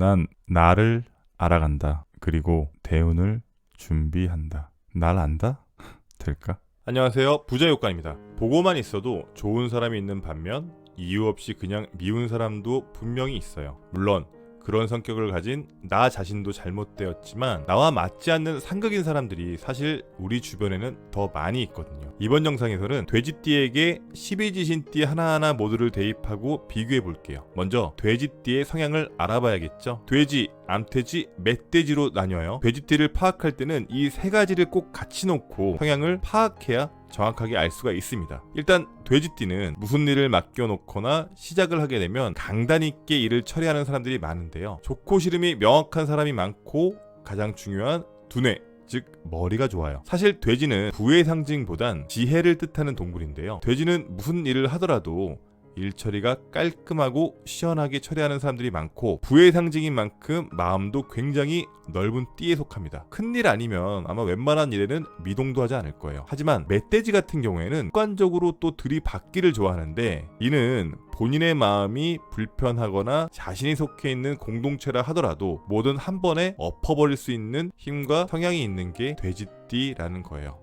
난 나를 알아간다. 그리고 대운을 준비한다. 날 안다? 될까? 안녕하세요. 부자요관입니다. 보고만 있어도 좋은 사람이 있는 반면 이유 없이 그냥 미운 사람도 분명히 있어요. 물론 그런 성격을 가진 나 자신도 잘못되었지만 나와 맞지 않는 상극인 사람들이 사실 우리 주변에는 더 많이 있거든요. 이번 영상에서는 돼지띠에게 12지신띠 하나하나 모두를 대입하고 비교해 볼게요. 먼저 돼지띠의 성향을 알아봐야겠죠. 돼지, 암돼지, 멧돼지로 나뉘어요. 돼지띠를 파악할 때는 이 세 가지를 꼭 같이 놓고 성향을 파악해야 정확하게 알 수가 있습니다. 일단 돼지띠는 무슨 일을 맡겨놓거나 시작을 하게 되면 강단 있게 일을 처리하는 사람들이 많은데요. 좋고 싫음이 명확한 사람이 많고 가장 중요한 두뇌, 즉 머리가 좋아요. 사실 돼지는 부의 상징보단 지혜를 뜻하는 동물인데요. 돼지는 무슨 일을 하더라도 일 처리가 깔끔하고 시원하게 처리하는 사람들이 많고 부의 상징인 만큼 마음도 굉장히 넓은 띠에 속합니다. 큰일 아니면 아마 웬만한 일에는 미동도 하지 않을 거예요. 하지만 멧돼지 같은 경우에는 습관적으로 또 들이받기를 좋아하는데 이는 본인의 마음이 불편하거나 자신이 속해 있는 공동체라 하더라도 뭐든 한 번에 엎어버릴 수 있는 힘과 성향이 있는 게 돼지띠라는 거예요.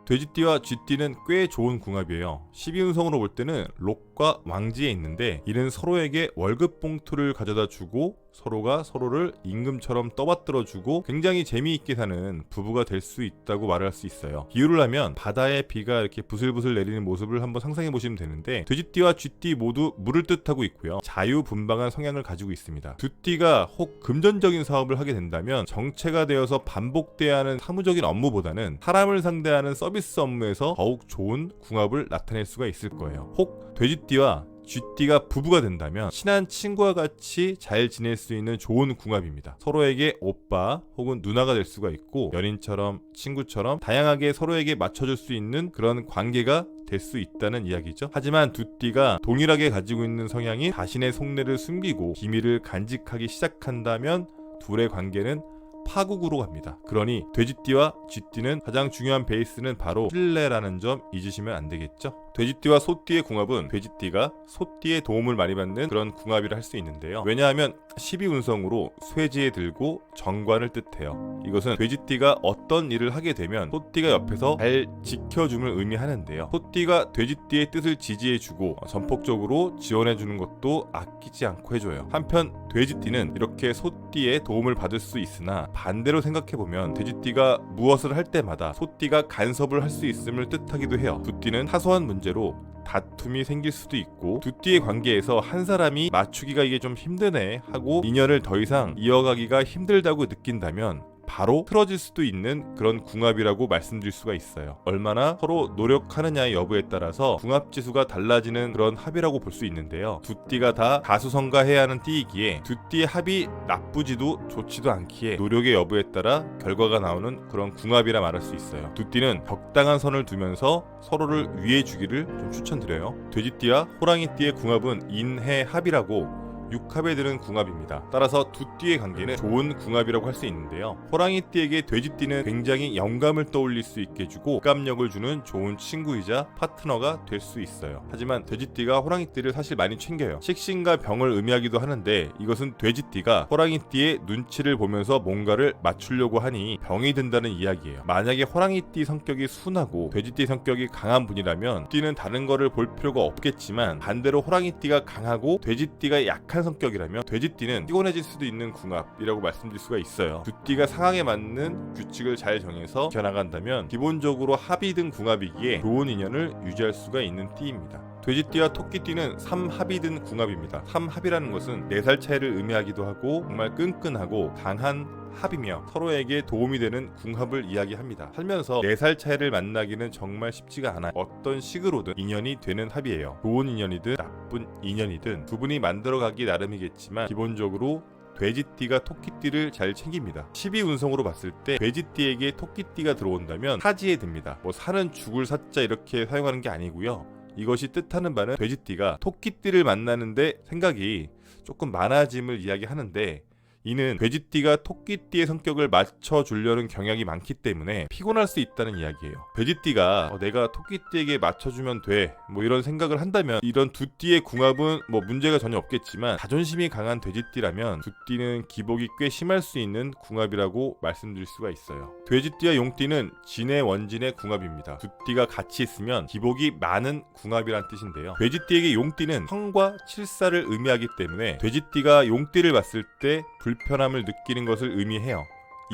돼지띠와 쥐띠는 꽤 좋은 궁합이에요. 12운성으로 볼 때는 록과 왕지에 있는데 이는 서로에게 월급 봉투를 가져다 주고 서로가 서로를 임금처럼 떠받들어 주고 굉장히 재미있게 사는 부부가 될 수 있다고 말할 수 있어요. 비유를 하면 바다에 비가 이렇게 부슬부슬 내리는 모습을 한번 상상해 보시면 되는데 돼지띠와 쥐띠 모두 물을 뜻하고 있고요. 자유분방한 성향을 가지고 있습니다. 두 띠가 혹 금전적인 사업을 하게 된다면 정체가 되어서 반복돼야 하는 사무적인 업무보다는 사람을 상대하는 서비스 업무에서 더욱 좋은 궁합을 나타낼 수가 있을 거예요. 혹 돼지띠와 쥐띠가 부부가 된다면 친한 친구와 같이 잘 지낼 수 있는 좋은 궁합입니다. 서로에게 오빠 혹은 누나가 될 수가 있고 연인처럼 친구처럼 다양하게 서로에게 맞춰줄 수 있는 그런 관계가 될 수 있다는 이야기죠. 하지만 두 띠가 동일하게 가지고 있는 성향이 자신의 속내를 숨기고 비밀을 간직하기 시작한다면 둘의 관계는 파국으로 갑니다. 그러니 돼지띠와 쥐띠는 가장 중요한 베이스는 바로 신뢰라는 점 잊으시면 안 되겠죠. 돼지띠와 소띠의 궁합은 돼지띠가 소띠의 도움을 많이 받는 그런 궁합이라 할 수 있는데요. 왜냐하면 12운성으로 쇠지에 들고 정관을 뜻해요. 이것은 돼지띠가 어떤 일을 하게 되면 소띠가 옆에서 잘 지켜줌을 의미하는데요. 소띠가 돼지띠의 뜻을 지지해주고 전폭적으로 지원해주는 것도 아끼지 않고 해줘요. 한편 돼지띠는 이렇게 소띠의 도움을 받을 수 있으나 반대로 생각해보면 돼지띠가 무엇을 할 때마다 소띠가 간섭을 할 수 있음을 뜻하기도 해요. 두 띠는 사소한 문제로 다툼이 생길 수도 있고 두 띠의 관계에서 한 사람이 맞추기가 이게 좀 힘드네 하고 인연을 더 이상 이어가기가 힘들다고 느낀다면 바로 틀어질 수도 있는 그런 궁합이라고 말씀드릴 수가 있어요. 얼마나 서로 노력하느냐의 여부에 따라서 궁합지수가 달라지는 그런 합이라고 볼 수 있는데요. 두 띠가 다 다수성가해야 하는 띠이기에 두 띠의 합이 나쁘지도 좋지도 않기에 노력의 여부에 따라 결과가 나오는 그런 궁합이라 말할 수 있어요. 두 띠는 적당한 선을 두면서 서로를 위해주기를 좀 추천드려요. 돼지띠와 호랑이띠의 궁합은 인해합이라고 6합에 드는 궁합입니다. 따라서 두 띠의 관계는 좋은 궁합이라고 할 수 있는데요. 호랑이띠에게 돼지띠는 굉장히 영감을 떠올릴 수 있게 해주고 감력을 주는 좋은 친구이자 파트너가 될 수 있어요. 하지만 돼지띠가 호랑이띠를 사실 많이 챙겨요. 식신과 병을 의미하기도 하는데 이것은 돼지띠가 호랑이띠의 눈치를 보면서 뭔가를 맞추려고 하니 병이 든다는 이야기예요. 만약에 호랑이띠 성격이 순하고 돼지띠 성격이 강한 분이라면 띠는 다른 거를 볼 필요가 없겠지만 반대로 호랑이띠가 강하고 돼지띠가 약한 성격이라면 돼지띠는 피곤해질 수도 있는 궁합이라고 말씀드릴 수가 있어요. 두 띠가 상황에 맞는 규칙을 잘 정해서 지켜나간다면 기본적으로 합이 든 궁합이기에 좋은 인연을 유지할 수가 있는 띠입니다. 돼지띠와 토끼띠는 3합이 든 궁합입니다. 3합이라는 것은 4살 차이를 의미하기도 하고 정말 끈끈하고 강한 합이며 서로에게 도움이 되는 궁합을 이야기합니다. 살면서 4살 차이를 만나기는 정말 쉽지가 않아요. 어떤 식으로든 인연이 되는 합이에요. 좋은 인연이든 나쁜 인연이든 두 분이 만들어가기 나름이겠지만 기본적으로 돼지띠가 토끼띠를 잘 챙깁니다. 12운성으로 봤을 때 돼지띠에게 토끼띠가 들어온다면 사지에 듭니다. 사는 죽을 사자 이렇게 사용하는 게 아니고요. 이것이 뜻하는 바는 돼지띠가 토끼띠를 만나는데 생각이 조금 많아짐을 이야기하는데 이는 돼지띠가 토끼띠의 성격을 맞춰주려는 경향이 많기 때문에 피곤할 수 있다는 이야기예요. 돼지띠가 내가 토끼띠에게 맞춰주면 돼 뭐 이런 생각을 한다면 이런 두 띠의 궁합은 뭐 문제가 전혀 없겠지만, 자존심이 강한 돼지띠라면 두 띠는 기복이 꽤 심할 수 있는 궁합이라고 말씀드릴 수가 있어요. 돼지띠와 용띠는 진의 원진의 궁합입니다. 두 띠가 같이 있으면 기복이 많은 궁합이란 뜻인데요. 돼지띠에게 용띠는 형과 칠사를 의미하기 때문에 돼지띠가 용띠를 봤을 때 불편함을 느끼는 것을 의미해요.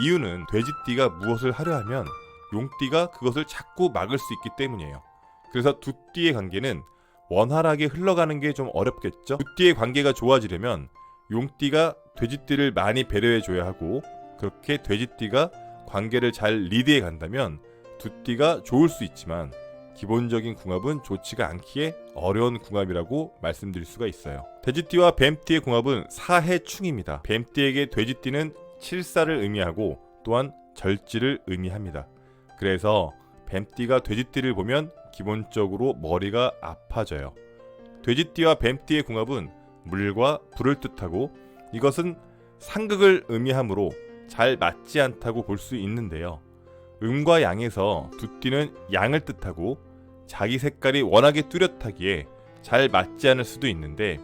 이유는 돼지띠가 무엇을 하려 하면 용띠가 그것을 자꾸 막을 수 있기 때문이에요. 그래서 두 띠의 관계는 원활하게 흘러가는 게 좀 어렵겠죠. 두 띠의 관계가 좋아지려면 용띠가 돼지띠를 많이 배려해줘야 하고, 그렇게 돼지띠가 관계를 잘 리드해 간다면 두 띠가 좋을 수 있지만 기본적인 궁합은 좋지가 않기에 어려운 궁합이라고 말씀드릴 수가 있어요. 돼지띠와 뱀띠의 궁합은 사해충입니다. 뱀띠에게 돼지띠는 칠사를 의미하고 또한 절지를 의미합니다. 그래서 뱀띠가 돼지띠를 보면 기본적으로 머리가 아파져요. 돼지띠와 뱀띠의 궁합은 물과 불을 뜻하고, 이것은 상극을 의미하므로 잘 맞지 않다고 볼 수 있는데요. 음과 양에서 두 띠는 양을 뜻하고 자기 색깔이 워낙에 뚜렷하기에 잘 맞지 않을 수도 있는데,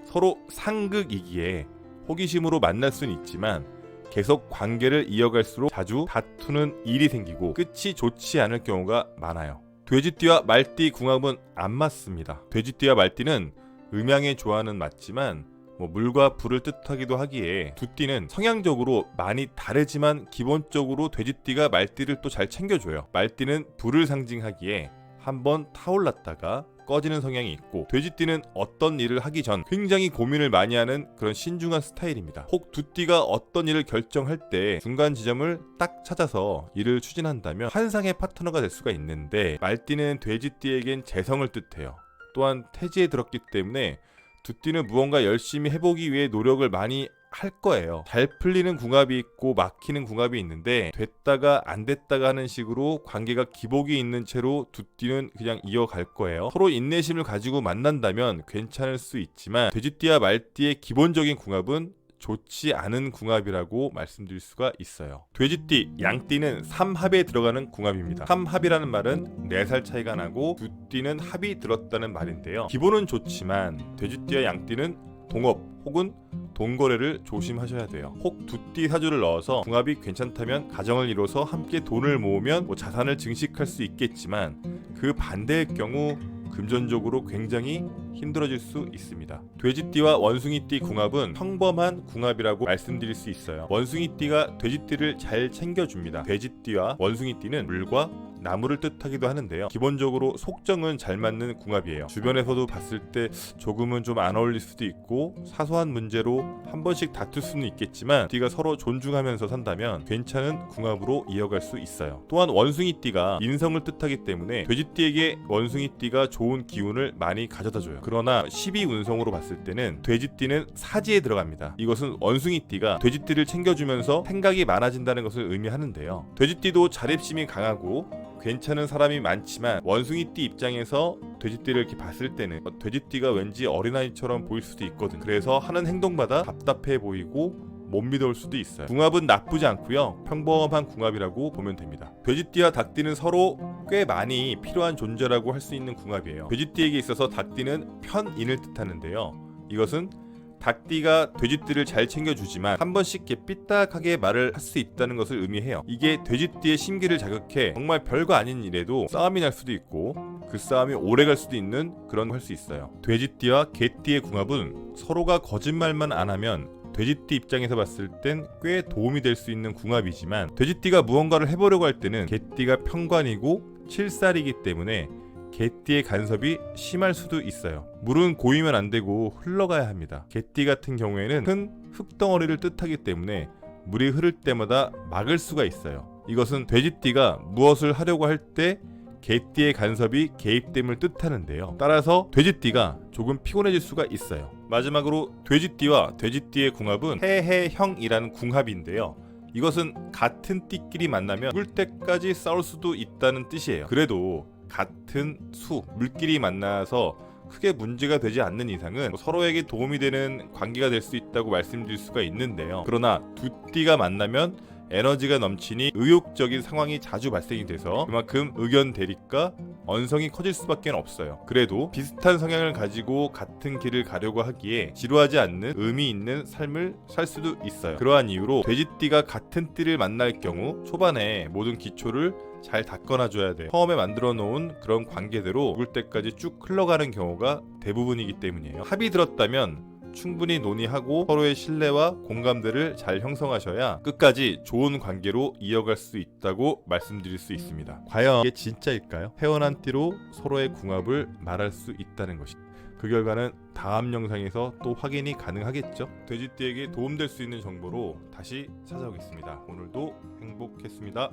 서로 상극이기에 호기심으로 만날 수는 있지만 계속 관계를 이어갈수록 자주 다투는 일이 생기고 끝이 좋지 않을 경우가 많아요. 돼지띠와 말띠 궁합은 안 맞습니다. 돼지띠와 말띠는 음양에 좋아하는 맞지만 물과 불을 뜻하기도 하기에 두 띠는 성향적으로 많이 다르지만 기본적으로 돼지띠가 말띠를 또 잘 챙겨줘요. 말띠는 불을 상징하기에 한번 타올랐다가 꺼지는 성향이 있고, 돼지띠는 어떤 일을 하기 전 굉장히 고민을 많이 하는 그런 신중한 스타일입니다. 혹 두 띠가 어떤 일을 결정할 때 중간 지점을 딱 찾아서 일을 추진한다면 환상의 파트너가 될 수가 있는데, 말띠는 돼지띠에겐 재성을 뜻해요. 또한 태지에 들었기 때문에 두 띠는 무언가 열심히 해보기 위해 노력을 많이 할 거예요. 잘 풀리는 궁합이 있고 막히는 궁합이 있는데, 됐다가 안 됐다가 하는 식으로 관계가 기복이 있는 채로 두 띠는 그냥 이어갈 거예요. 서로 인내심을 가지고 만난다면 괜찮을 수 있지만 돼지띠와 말띠의 기본적인 궁합은 좋지 않은 궁합이라고 말씀드릴 수가 있어요. 돼지띠, 양띠는 삼합에 들어가는 궁합입니다. 삼합이라는 말은 4살 차이가 나고 두 띠는 합이 들었다는 말인데요. 기본은 좋지만 돼지띠와 양띠는 동업 혹은 돈거래를 조심하셔야 돼요. 혹 두 띠 사주를 넣어서 궁합이 괜찮다면 가정을 이뤄서 함께 돈을 모으면 자산을 증식할 수 있겠지만, 그 반대의 경우 금전적으로 굉장히 힘들어질 수 있습니다. 돼지띠와 원숭이띠 궁합은 평범한 궁합이라고 말씀드릴 수 있어요. 원숭이띠가 돼지띠를 잘 챙겨줍니다. 돼지띠와 원숭이띠는 물과 나무를 뜻하기도 하는데요. 기본적으로 속정은 잘 맞는 궁합이에요. 주변에서도 봤을 때 조금은 좀 안 어울릴 수도 있고 사소한 문제로 한 번씩 다툴 수는 있겠지만, 띠가 서로 존중하면서 산다면 괜찮은 궁합으로 이어갈 수 있어요. 또한 원숭이띠가 인성을 뜻하기 때문에 돼지띠에게 원숭이띠가 좋은 기운을 많이 가져다줘요. 그러나 12운성으로 봤을 때는 돼지띠는 사지에 들어갑니다. 이것은 원숭이띠가 돼지띠를 챙겨주면서 생각이 많아진다는 것을 의미하는데요. 돼지띠도 자립심이 강하고 괜찮은 사람이 많지만 원숭이띠 입장에서 돼지띠를 이렇게 봤을 때는 돼지띠가 왠지 어린아이처럼 보일 수도 있거든. 그래서 하는 행동마다 답답해 보이고 못 믿어올 수도 있어요. 궁합은 나쁘지 않고요. 평범한 궁합이라고 보면 됩니다. 돼지띠와 닭띠는 서로 꽤 많이 필요한 존재라고 할 수 있는 궁합이에요. 돼지띠에게 있어서 닭띠는 편인을 뜻하는데요. 이것은 닭띠가 돼지띠를 잘 챙겨주지만 한 번씩 이렇게 삐딱하게 말을 할 수 있다는 것을 의미해요. 이게 돼지띠의 심기를 자극해 정말 별거 아닌 일에도 싸움이 날 수도 있고 그 싸움이 오래갈 수도 있는 그런 걸 할 수 있어요. 돼지띠와 개띠의 궁합은 서로가 거짓말만 안 하면 돼지띠 입장에서 봤을 땐 꽤 도움이 될 수 있는 궁합이지만, 돼지띠가 무언가를 해보려고 할 때는 개띠가 편관이고 칠살이기 때문에 개띠의 간섭이 심할 수도 있어요. 물은 고이면 안 되고 흘러가야 합니다. 개띠 같은 경우에는 큰 흙덩어리를 뜻하기 때문에 물이 흐를 때마다 막을 수가 있어요. 이것은 돼지띠가 무엇을 하려고 할 때 개띠의 간섭이 개입됨을 뜻하는데요. 따라서 돼지띠가 조금 피곤해질 수가 있어요. 마지막으로 돼지띠와 돼지띠의 궁합은 해해형이라는 궁합인데요. 이것은 같은 띠끼리 만나면 죽을 때까지 싸울 수도 있다는 뜻이에요. 그래도 같은 수, 물끼리 만나서 크게 문제가 되지 않는 이상은 서로에게 도움이 되는 관계가 될 수 있다고 말씀드릴 수가 있는데요. 그러나 두 띠가 만나면 에너지가 넘치니 의욕적인 상황이 자주 발생이 돼서 그만큼 의견 대립과 언성이 커질 수밖에 없어요. 그래도 비슷한 성향을 가지고 같은 길을 가려고 하기에 지루하지 않는 의미 있는 삶을 살 수도 있어요. 그러한 이유로 돼지띠가 같은 띠를 만날 경우 초반에 모든 기초를 잘 닦아놔 줘야 돼요. 처음에 만들어 놓은 그런 관계대로 죽을 때까지 쭉 흘러가는 경우가 대부분이기 때문이에요. 합이 들었다면 충분히 논의하고 서로의 신뢰와 공감대를 잘 형성하셔야 끝까지 좋은 관계로 이어갈 수 있다고 말씀드릴 수 있습니다. 과연 이게 진짜일까요? 태어난 띠로 서로의 궁합을 말할 수 있다는 것이. 그 결과는 다음 영상에서 또 확인이 가능하겠죠? 돼지띠에게 도움될 수 있는 정보로 다시 찾아오겠습니다. 오늘도 행복했습니다.